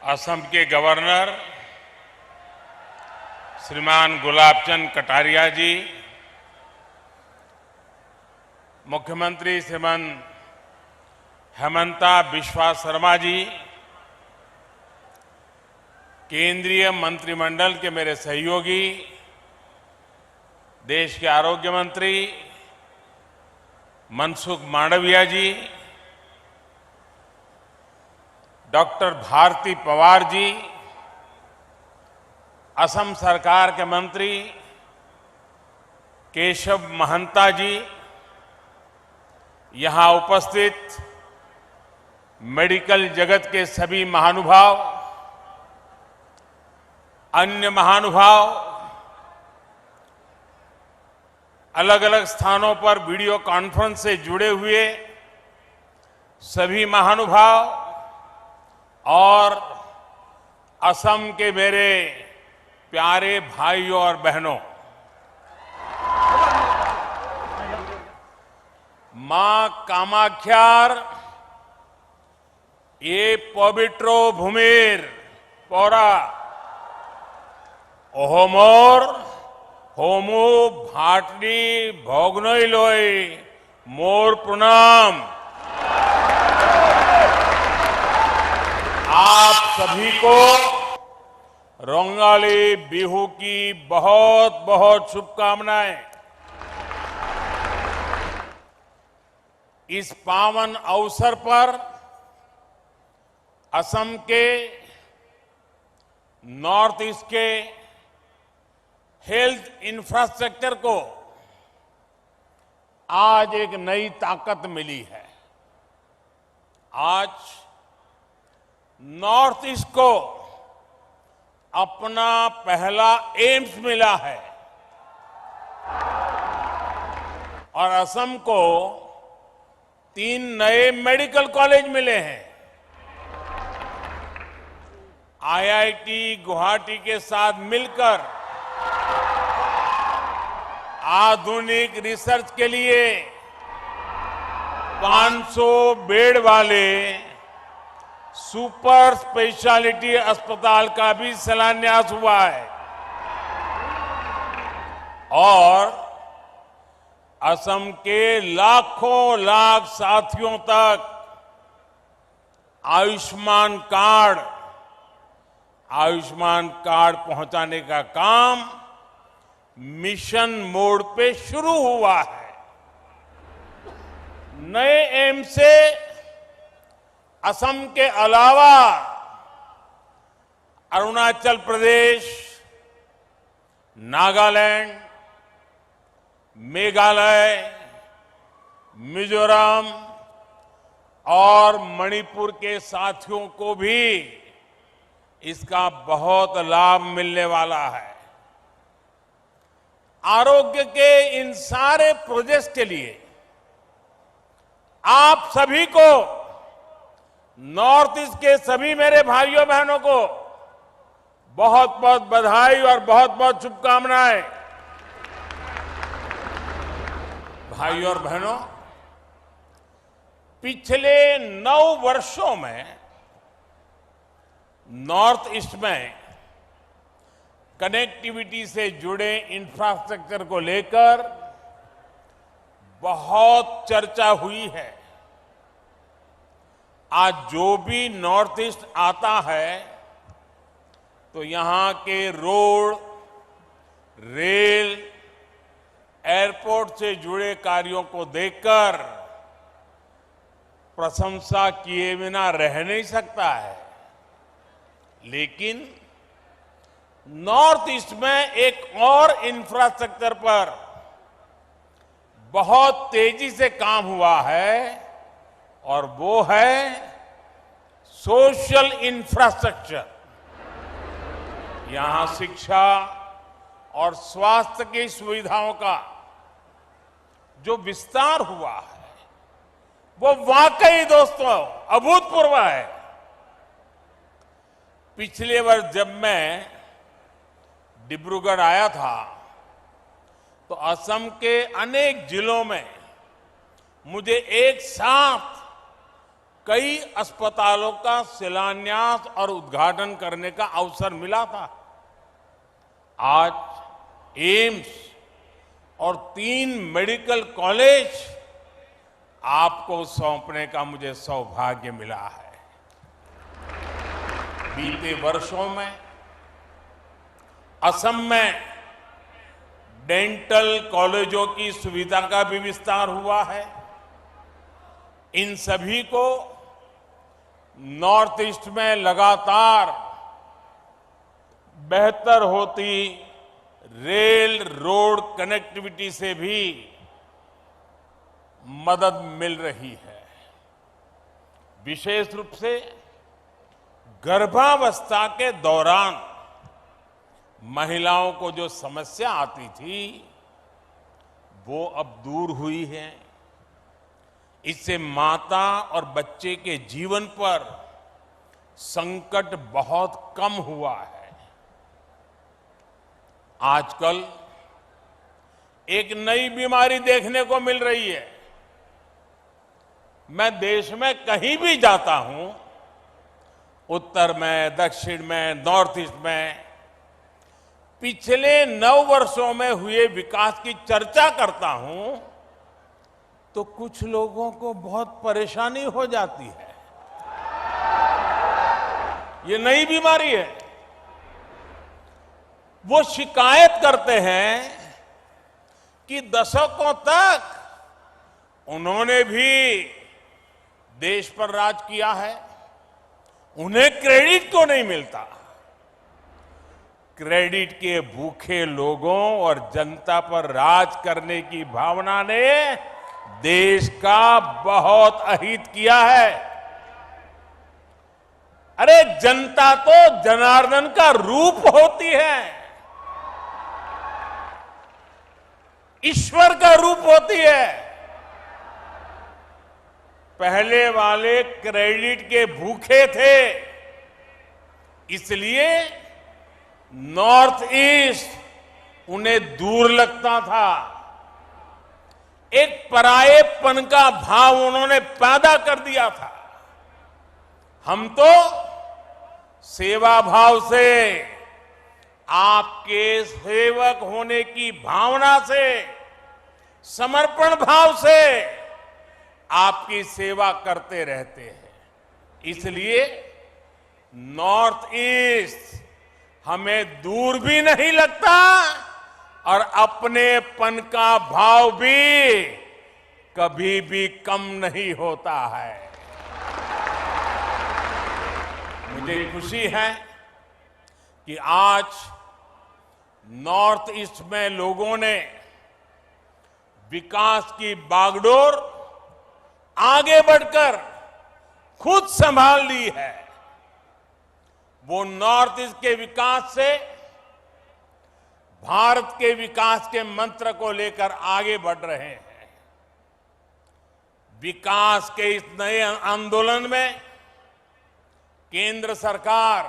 असम के गवर्नर श्रीमान गुलाबचंद कटारिया जी, मुख्यमंत्री श्रीमान हेमंता बिस्वा शर्मा जी, केंद्रीय मंत्रिमंडल के मेरे सहयोगी, देश के आरोग्य मंत्री मनसुख मांडविया जी, डॉक्टर भारती पवार जी, असम सरकार के मंत्री केशव महंता जी, यहां उपस्थित मेडिकल जगत के सभी महानुभाव, अन्य महानुभाव, अलग अलग स्थानों पर वीडियो कॉन्फ्रेंस से जुड़े हुए सभी महानुभाव और असम के मेरे प्यारे भाइयों और बहनों, मां कामाख्यार ये पवित्रो भूमिर पौरा ओहोमोर होमो भाटनी भोगनोई लोई मोर प्रणाम। आप सभी को रोंगाली बिहू की बहुत बहुत शुभकामनाएं। इस पावन अवसर पर असम के नॉर्थ ईस्ट के हेल्थ इंफ्रास्ट्रक्चर को आज एक नई ताकत मिली है। आज नॉर्थ ईस्ट को अपना पहला एम्स मिला है और असम को 3 नए मेडिकल कॉलेज मिले हैं। आईआईटी गुवाहाटी के साथ मिलकर आधुनिक रिसर्च के लिए 500 बेड वाले सुपर स्पेशलिटी अस्पताल का भी शिलान्यास हुआ है और असम के लाखों लाख साथियों तक आयुष्मान कार्ड पहुंचाने का काम मिशन मोड पे शुरू हुआ है। नए एम्स से असम के अलावा अरुणाचल प्रदेश, नागालैंड, मेघालय, मिजोरम और मणिपुर के साथियों को भी इसका बहुत लाभ मिलने वाला है। आरोग्य के इन सारे प्रोजेक्ट्स के लिए आप सभी को, नॉर्थ ईस्ट के सभी मेरे भाइयों बहनों को बहुत बहुत बधाई और बहुत बहुत शुभकामनाएं। भाइयों और बहनों, पिछले 9 वर्षों में नॉर्थ ईस्ट में कनेक्टिविटी से जुड़े इंफ्रास्ट्रक्चर को लेकर बहुत चर्चा हुई है। आज जो भी नॉर्थ ईस्ट आता है तो यहां के रोड, रेल, एयरपोर्ट से जुड़े कार्यों को देखकर प्रशंसा किए बिना रह नहीं सकता है। लेकिन नॉर्थ ईस्ट में एक और इंफ्रास्ट्रक्चर पर बहुत तेजी से काम हुआ है और वो है सोशल इंफ्रास्ट्रक्चर। यहां शिक्षा और स्वास्थ्य की सुविधाओं का जो विस्तार हुआ है वो वाकई दोस्तों अभूतपूर्व है। पिछले वर्ष जब मैं डिब्रूगढ़ आया था तो असम के अनेक जिलों में मुझे एक साथ कई अस्पतालों का शिलान्यास और उद्घाटन करने का अवसर मिला था। आज एम्स और 3 मेडिकल कॉलेज आपको सौंपने का मुझे सौभाग्य मिला है। बीते वर्षों में असम में डेंटल कॉलेजों की सुविधा का भी विस्तार हुआ है। इन सभी को नॉर्थ ईस्ट में लगातार बेहतर होती रेल रोड कनेक्टिविटी से भी मदद मिल रही है। विशेष रूप से गर्भावस्था के दौरान महिलाओं को जो समस्या आती थी वो अब दूर हुई है। इससे माता और बच्चे के जीवन पर संकट बहुत कम हुआ है। आजकल एक नई बीमारी देखने को मिल रही है। मैं देश में कहीं भी जाता हूं, उत्तर में, दक्षिण में, नॉर्थ ईस्ट में, पिछले 9 वर्षों में हुए विकास की चर्चा करता हूं तो कुछ लोगों को बहुत परेशानी हो जाती है। ये नई बीमारी है। वो शिकायत करते हैं कि दशकों तक उन्होंने भी देश पर राज किया है, उन्हें क्रेडिट क्यों नहीं मिलता। क्रेडिट के भूखे लोगों और जनता पर राज करने की भावना ने देश का बहुत अहित किया है। अरे जनता तो जनार्दन का रूप होती है, ईश्वर का रूप होती है। पहले वाले क्रेडिट के भूखे थे, इसलिए नॉर्थ ईस्ट उन्हें दूर लगता था। एक परायेपन का भाव उन्होंने पैदा कर दिया था। हम तो सेवा भाव से, आपके सेवक होने की भावना से, समर्पण भाव से आपकी सेवा करते रहते हैं। इसलिए नॉर्थ ईस्ट हमें दूर भी नहीं लगता और अपनेपन का भाव भी कभी भी कम नहीं होता है। मुझे खुशी है कि आज नॉर्थ ईस्ट में लोगों ने विकास की बागडोर आगे बढ़कर खुद संभाल ली है। वो नॉर्थ ईस्ट के विकास से भारत के विकास के मंत्र को लेकर आगे बढ़ रहे हैं। विकास के इस नए आंदोलन में केंद्र सरकार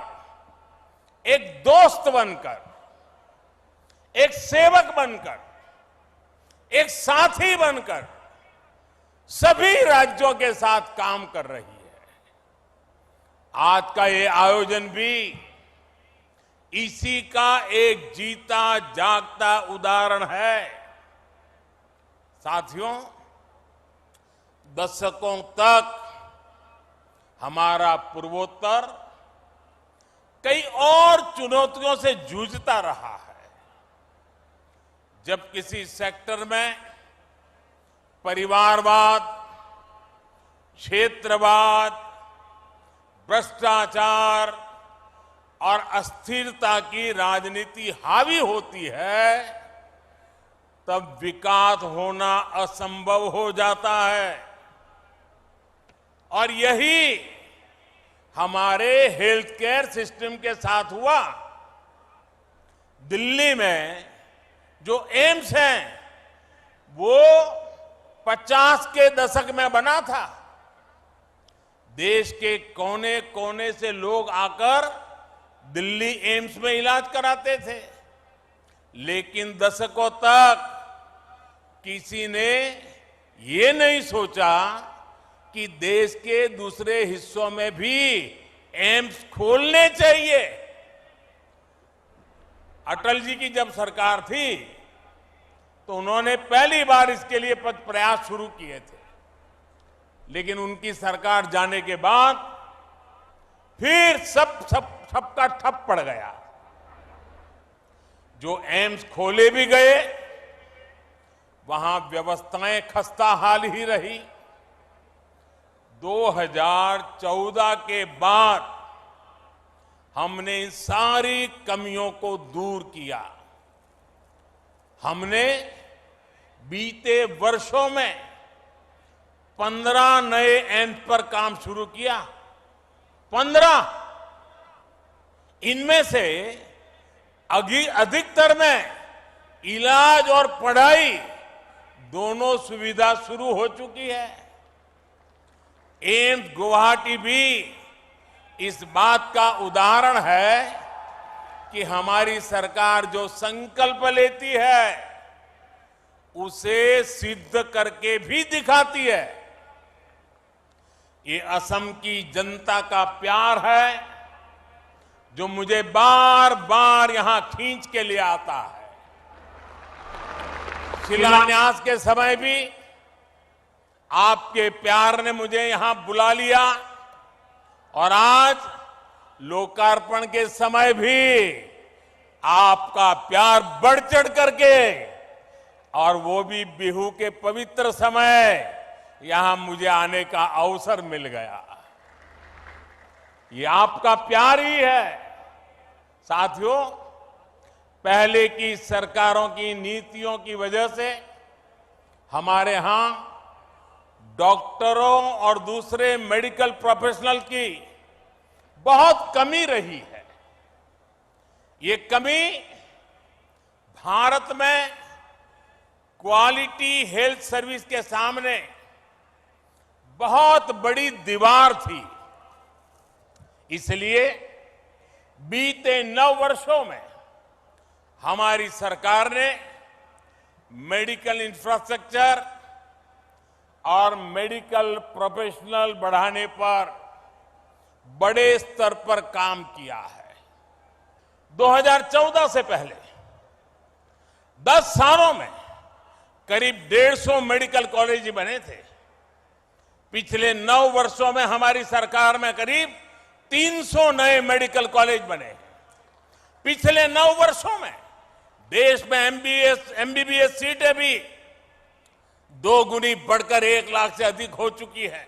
एक दोस्त बनकर, एक सेवक बनकर, एक साथी बनकर सभी राज्यों के साथ काम कर रही है। आज का ये आयोजन भी इसी का एक जीता जागता उदाहरण है। साथियों, दशकों तक हमारा पूर्वोत्तर कई और चुनौतियों से जूझता रहा है। जब किसी सेक्टर में परिवारवाद, क्षेत्रवाद, भ्रष्टाचार और अस्थिरता की राजनीति हावी होती है, तब विकास होना असंभव हो जाता है। और यही हमारे हेल्थ केयर सिस्टम के साथ हुआ। दिल्ली में जो एम्स है वो 50 के दशक में बना था। देश के कोने कोने से लोग आकर दिल्ली एम्स में इलाज कराते थे, लेकिन दशकों तक किसी ने ये नहीं सोचा कि देश के दूसरे हिस्सों में भी एम्स खोलने चाहिए। अटल जी की जब सरकार थी तो उन्होंने पहली बार इसके लिए प्रयास शुरू किए थे, लेकिन उनकी सरकार जाने के बाद फिर सबका ठप पड़ गया। जो एम्स खोले भी गए वहां व्यवस्थाएं खस्ता हाल ही रही। 2014 के बाद हमने इन सारी कमियों को दूर किया। हमने बीते वर्षों में 15 नए एम्स पर काम शुरू किया। 15। इनमें से अधिकतर में इलाज और पढ़ाई दोनों सुविधा शुरू हो चुकी है। एम्स गुवाहाटी भी इस बात का उदाहरण है कि हमारी सरकार जो संकल्प लेती है उसे सिद्ध करके भी दिखाती है। ये असम की जनता का प्यार है जो मुझे बार बार यहां खींच के ले आता है। शिलान्यास के समय भी आपके प्यार ने मुझे यहां बुला लिया और आज लोकार्पण के समय भी आपका प्यार बढ़ चढ़ करके, और वो भी बिहू के पवित्र समय, यहां मुझे आने का अवसर मिल गया। ये आपका प्यार ही है। साथियों, पहले की सरकारों की नीतियों की वजह से हमारे यहां डॉक्टरों और दूसरे मेडिकल प्रोफेशनल की बहुत कमी रही है। ये कमी भारत में क्वालिटी हेल्थ सर्विस के सामने बहुत बड़ी दीवार थी। इसलिए बीते 9 वर्षों में हमारी सरकार ने मेडिकल इंफ्रास्ट्रक्चर और मेडिकल प्रोफेशनल बढ़ाने पर बड़े स्तर पर काम किया है। 2014 से पहले 10 सालों में करीब 150 मेडिकल कॉलेज बने थे। पिछले 9 वर्षों में हमारी सरकार में करीब 300 नए मेडिकल कॉलेज बने। पिछले 9 वर्षों में देश में एमबीबीएस सीटें भी 2 गुनी बढ़कर 1 लाख से अधिक हो चुकी है।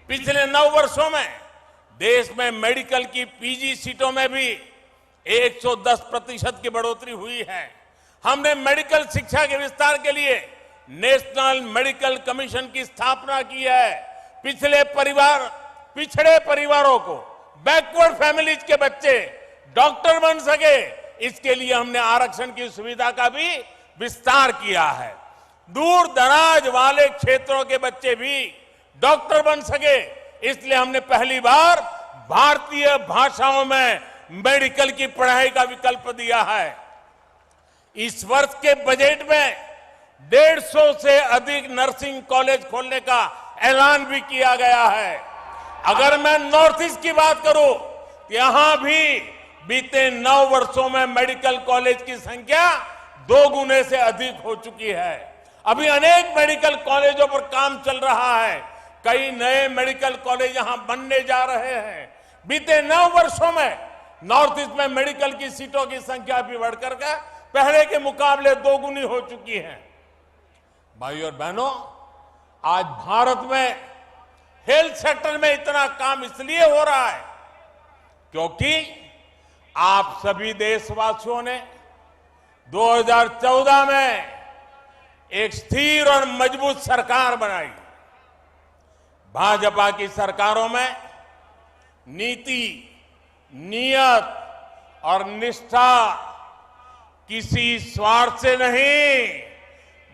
पिछले 9 वर्षों में देश में मेडिकल की पीजी सीटों में भी 110% की बढ़ोतरी हुई है। हमने मेडिकल शिक्षा के विस्तार के लिए नेशनल मेडिकल कमीशन की स्थापना की है। पिछड़े परिवारों को, बैकवर्ड फैमिलीज के बच्चे डॉक्टर बन सके, इसके लिए हमने आरक्षण की सुविधा का भी विस्तार किया है। दूर दराज वाले क्षेत्रों के बच्चे भी डॉक्टर बन सके, इसलिए हमने पहली बार भारतीय भाषाओं में मेडिकल की पढ़ाई का विकल्प दिया है। इस वर्ष के बजट में 150 से अधिक नर्सिंग कॉलेज खोलने का ऐलान भी किया गया है। अगर मैं नॉर्थ ईस्ट की बात करूं तो यहां भी बीते 9 वर्षों में मेडिकल कॉलेज की संख्या 2 गुने से अधिक हो चुकी है। अभी अनेक मेडिकल कॉलेजों पर काम चल रहा है। कई नए मेडिकल कॉलेज यहां बनने जा रहे हैं। बीते 9 वर्षों में नॉर्थ ईस्ट में मेडिकल की सीटों की संख्या भी बढ़कर के पहले के मुकाबले 2 गुनी हो चुकी है। भाइयों और बहनों, आज भारत में हेल्थ सेक्टर में इतना काम इसलिए हो रहा है क्योंकि आप सभी देशवासियों ने 2014 में एक स्थिर और मजबूत सरकार बनाई। भाजपा की सरकारों में नीति, नियत और निष्ठा किसी स्वार्थ से नहीं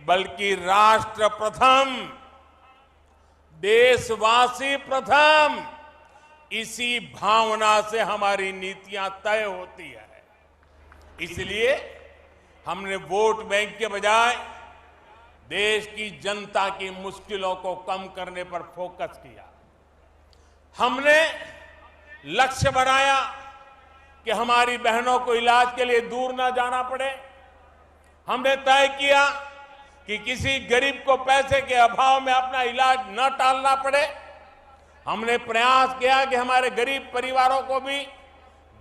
बल्कि राष्ट्र प्रथम, देशवासी प्रथम, इसी भावना से हमारी नीतियां तय होती है। इसलिए हमने वोट बैंक के बजाय देश की जनता की मुश्किलों को कम करने पर फोकस किया। हमने लक्ष्य बनाया कि हमारी बहनों को इलाज के लिए दूर ना जाना पड़े। हमने तय किया कि किसी गरीब को पैसे के अभाव में अपना इलाज न टालना पड़े। हमने प्रयास किया कि हमारे गरीब परिवारों को भी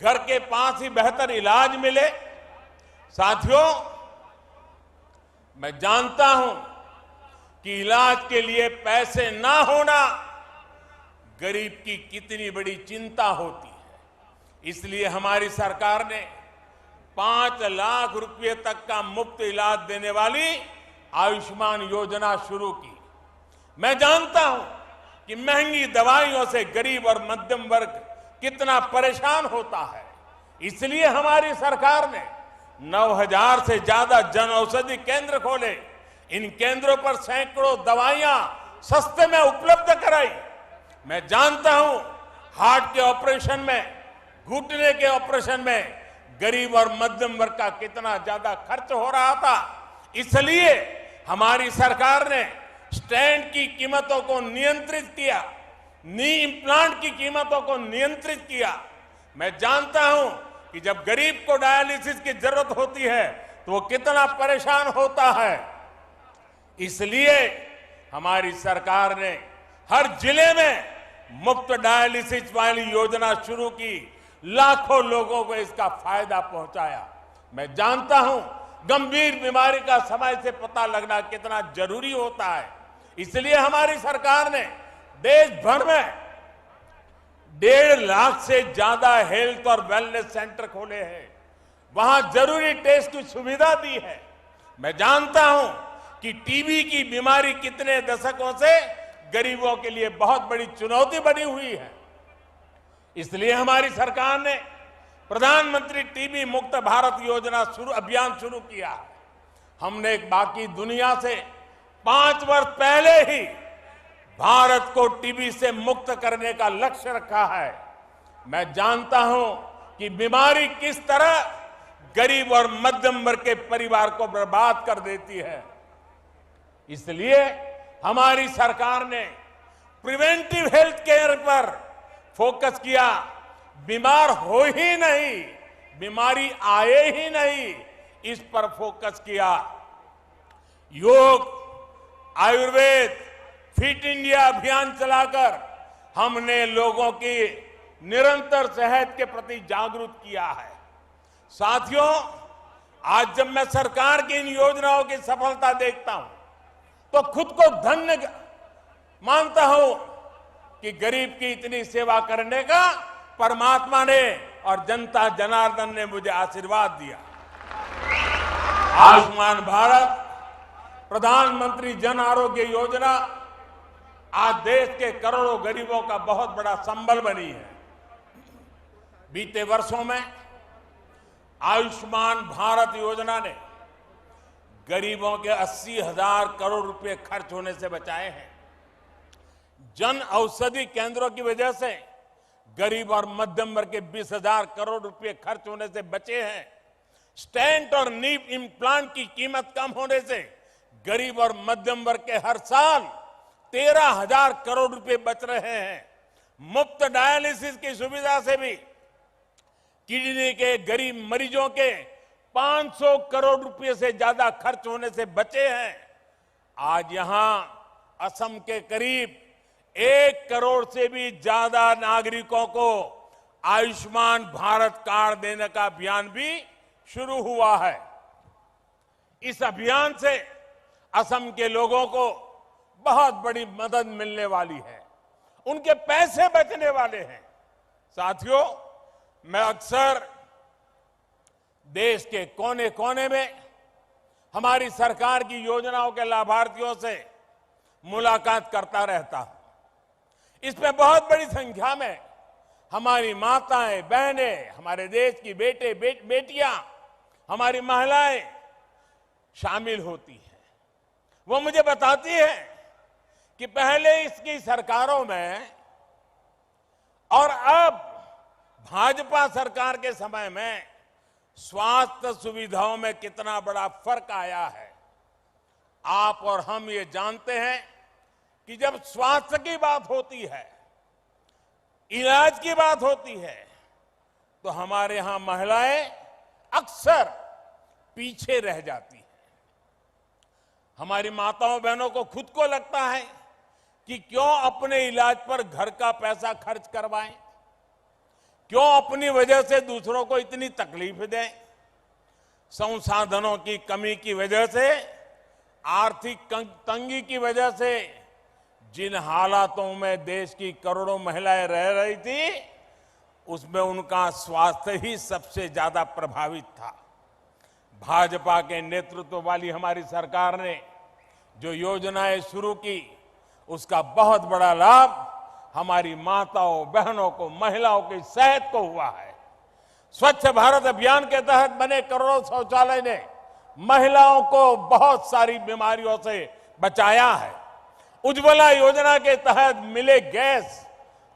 घर के पास ही बेहतर इलाज मिले। साथियों, मैं जानता हूं कि इलाज के लिए पैसे ना होना गरीब की कितनी बड़ी चिंता होती है। इसलिए हमारी सरकार ने 5 लाख रुपए तक का मुफ्त इलाज देने वाली आयुष्मान योजना शुरू की। मैं जानता हूं कि महंगी दवाइयों से गरीब और मध्यम वर्ग कितना परेशान होता है। इसलिए हमारी सरकार ने 9,000 से ज्यादा जन औषधि केंद्र खोले। इन केंद्रों पर सैकड़ों दवाइयां सस्ते में उपलब्ध कराई। मैं जानता हूं हार्ट के ऑपरेशन में, घुटने के ऑपरेशन में गरीब और मध्यम वर्ग का कितना ज्यादा खर्च हो रहा था। इसलिए हमारी सरकार ने स्टेंट की कीमतों को नियंत्रित किया, नी इम्प्लांट की कीमतों को नियंत्रित किया। मैं जानता हूं कि जब गरीब को डायलिसिस की जरूरत होती है तो वो कितना परेशान होता है। इसलिए हमारी सरकार ने हर जिले में मुफ्त डायलिसिस वाली योजना शुरू की। लाखों लोगों को इसका फायदा पहुंचाया। मैं जानता हूं गंभीर बीमारी का समय से पता लगना कितना जरूरी होता है। इसलिए हमारी सरकार ने देश भर में 1.5 लाख से ज्यादा हेल्थ और वेलनेस सेंटर खोले हैं। वहां जरूरी टेस्ट की सुविधा दी है। मैं जानता हूं कि टीबी की बीमारी कितने दशकों से गरीबों के लिए बहुत बड़ी चुनौती बनी हुई है। इसलिए हमारी सरकार ने प्रधानमंत्री टीबी मुक्त भारत योजना अभियान शुरू किया। हमने बाकी दुनिया से 5 वर्ष पहले ही भारत को टीबी से मुक्त करने का लक्ष्य रखा है। मैं जानता हूं कि बीमारी किस तरह गरीब और मध्यम वर्ग के परिवार को बर्बाद कर देती है। इसलिए हमारी सरकार ने प्रिवेंटिव हेल्थ केयर पर फोकस किया। बीमार हो ही नहीं, बीमारी आए ही नहीं, इस पर फोकस किया। योग, आयुर्वेद, फिट इंडिया अभियान चलाकर हमने लोगों की निरंतर सेहत के प्रति जागरूक किया है। साथियों, आज जब मैं सरकार की इन योजनाओं की सफलता देखता हूं तो खुद को धन्य मानता हूं कि गरीब की इतनी सेवा करने का परमात्मा ने और जनता जनार्दन ने मुझे आशीर्वाद दिया। आयुष्मान भारत, प्रधानमंत्री जन आरोग्य योजना आज देश के करोड़ों गरीबों का बहुत बड़ा संबल बनी है। बीते वर्षों में आयुष्मान भारत योजना ने गरीबों के 80,000 करोड़ रुपए खर्च होने से बचाए हैं। जन औषधि केंद्रों की वजह से गरीब और मध्यम वर्ग के 20,000 करोड़ रुपए खर्च होने से बचे हैं। स्टेंट और नी इम्प्लांट की कीमत कम होने से गरीब और मध्यम वर्ग के हर साल 13,000 करोड़ रुपए बच रहे हैं। मुफ्त डायलिसिस की सुविधा से भी किडनी के गरीब मरीजों के 500 करोड़ रुपए से ज्यादा खर्च होने से बचे हैं। आज यहां असम के करीब 1 करोड़ से भी ज्यादा नागरिकों को आयुष्मान भारत कार्ड देने का अभियान भी शुरू हुआ है। इस अभियान से असम के लोगों को बहुत बड़ी मदद मिलने वाली है, उनके पैसे बचने वाले हैं। साथियों, मैं अक्सर देश के कोने कोने में हमारी सरकार की योजनाओं के लाभार्थियों से मुलाकात करता रहता हूं। इसमें बहुत बड़ी संख्या में हमारी माताएं, बहनें, हमारे देश की बेटियां, हमारी महिलाएं शामिल होती हैं। वो मुझे बताती है कि पहले इसकी सरकारों में और अब भाजपा सरकार के समय में स्वास्थ्य सुविधाओं में कितना बड़ा फर्क आया है। आप और हम ये जानते हैं कि जब स्वास्थ्य की बात होती है, इलाज की बात होती है, तो हमारे यहां महिलाएं अक्सर पीछे रह जाती हैं। हमारी माताओं बहनों को खुद को लगता है कि क्यों अपने इलाज पर घर का पैसा खर्च करवाएं, क्यों अपनी वजह से दूसरों को इतनी तकलीफ दें। संसाधनों की कमी की वजह से, आर्थिक तंगी की वजह से जिन हालातों में देश की करोड़ों महिलाएं रह रही थी, उसमें उनका स्वास्थ्य ही सबसे ज्यादा प्रभावित था। भाजपा के नेतृत्व वाली हमारी सरकार ने जो योजनाएं शुरू की, उसका बहुत बड़ा लाभ हमारी माताओं बहनों को, महिलाओं की सेहत को हुआ है। स्वच्छ भारत अभियान के तहत बने करोड़ों शौचालय ने महिलाओं को बहुत सारी बीमारियों से बचाया है। उज्ज्वला योजना के तहत मिले गैस,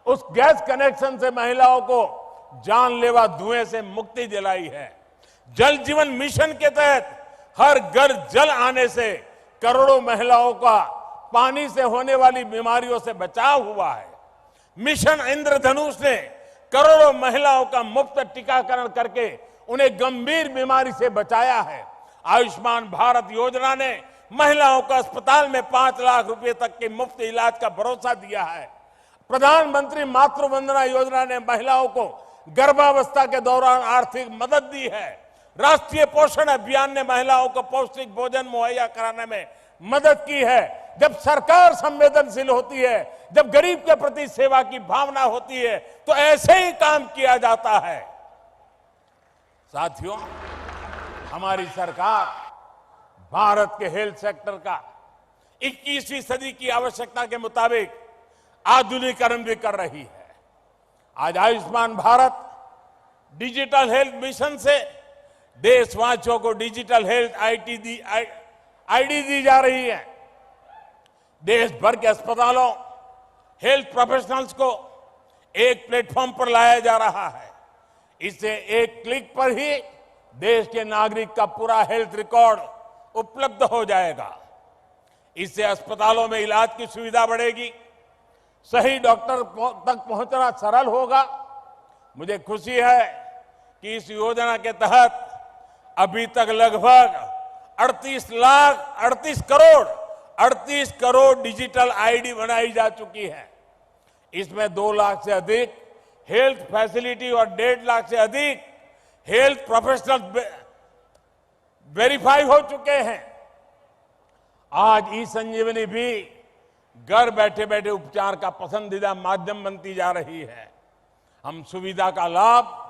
उस गैस कनेक्शन से महिलाओं को जानलेवा धुएं से मुक्ति दिलाई है। जल जीवन मिशन के तहत हर घर जल आने से करोड़ों महिलाओं का पानी से होने वाली बीमारियों से बचाव हुआ है। मिशन इंद्रधनुष ने करोड़ों महिलाओं का मुफ्त टीकाकरण करके उन्हें गंभीर बीमारी से बचाया है। आयुष्मान भारत योजना ने महिलाओं को अस्पताल में 5 लाख रुपए तक के मुफ्त इलाज का भरोसा दिया है। प्रधानमंत्री मातृ वंदना योजना ने महिलाओं को गर्भावस्था के दौरान आर्थिक मदद दी है। राष्ट्रीय पोषण अभियान ने महिलाओं को पौष्टिक भोजन मुहैया कराने में मदद की है। जब सरकार संवेदनशील होती है, जब गरीब के प्रति सेवा की भावना होती है, तो ऐसे ही काम किया जाता है। साथियों, हमारी सरकार भारत के हेल्थ सेक्टर का 21वीं सदी की आवश्यकता के मुताबिक आधुनिकीकरण भी कर रही है। आज Ayushman Bharat digital health mission से देशवासियों को डिजिटल हेल्थ आईडी दी जा रही है। देश भर के अस्पतालों, हेल्थ प्रोफेशनल्स को एक प्लेटफॉर्म पर लाया जा रहा है। इससे एक क्लिक पर ही देश के नागरिक का पूरा हेल्थ रिकॉर्ड उपलब्ध हो जाएगा। इससे अस्पतालों में इलाज की सुविधा बढ़ेगी, सही डॉक्टर तक पहुंचना सरल होगा। मुझे खुशी है कि इस योजना के तहत अभी तक लगभग 38 करोड़ डिजिटल आईडी बनाई जा चुकी है। इसमें 2 लाख से अधिक हेल्थ फैसिलिटी और 1.5 लाख से अधिक हेल्थ प्रोफेशनल वेरीफाई हो चुके हैं। आज ई संजीवनी भी घर बैठे बैठे उपचार का पसंदीदा माध्यम बनती जा रही है। हम सुविधा का लाभ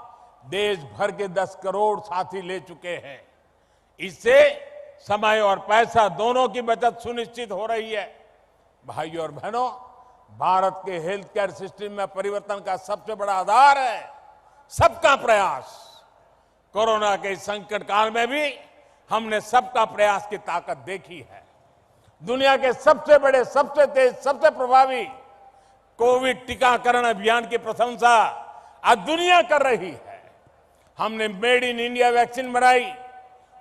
देश भर के 10 करोड़ साथी ले चुके हैं। इससे समय और पैसा दोनों की बचत सुनिश्चित हो रही है। भाइयों और बहनों, भारत के हेल्थ केयर सिस्टम में परिवर्तन का सबसे बड़ा आधार है सबका प्रयास। कोरोना के संकट काल में भी हमने सबका प्रयास की ताकत देखी है। दुनिया के सबसे बड़े, सबसे तेज, सबसे प्रभावी कोविड टीकाकरण अभियान की प्रशंसा आज दुनिया कर रही है। हमने मेड इन इंडिया वैक्सीन बनाई,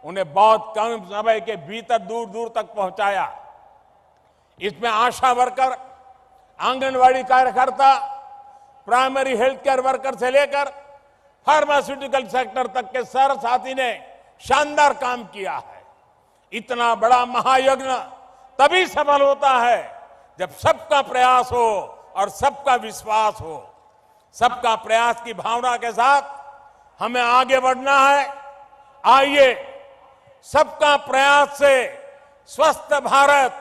उन्हें बहुत कम समय के भीतर दूर दूर तक पहुंचाया। इसमें आशा वर्कर, आंगनवाड़ी कार्यकर्ता, प्राइमरी हेल्थ केयर वर्कर से लेकर फार्मास्यूटिकल सेक्टर तक के सारे साथी ने शानदार काम किया है। इतना बड़ा महायज्ञ तभी सफल होता है जब सबका प्रयास हो और सबका विश्वास हो। सबका प्रयास की भावना के साथ हमें आगे बढ़ना है। आइए सबका प्रयास से स्वस्थ भारत,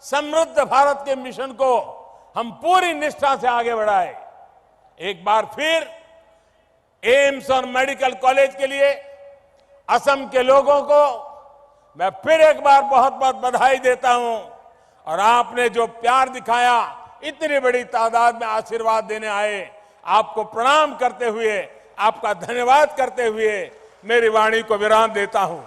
समृद्ध भारत के मिशन को हम पूरी निष्ठा से आगे बढ़ाएं। एक बार फिर एम्स और मेडिकल कॉलेज के लिए असम के लोगों को मैं फिर एक बार बहुत बहुत बधाई देता हूं। और आपने जो प्यार दिखाया, इतनी बड़ी तादाद में आशीर्वाद देने आए, आपको प्रणाम करते हुए, आपका धन्यवाद करते हुए मेरी वाणी को विराम देता हूं।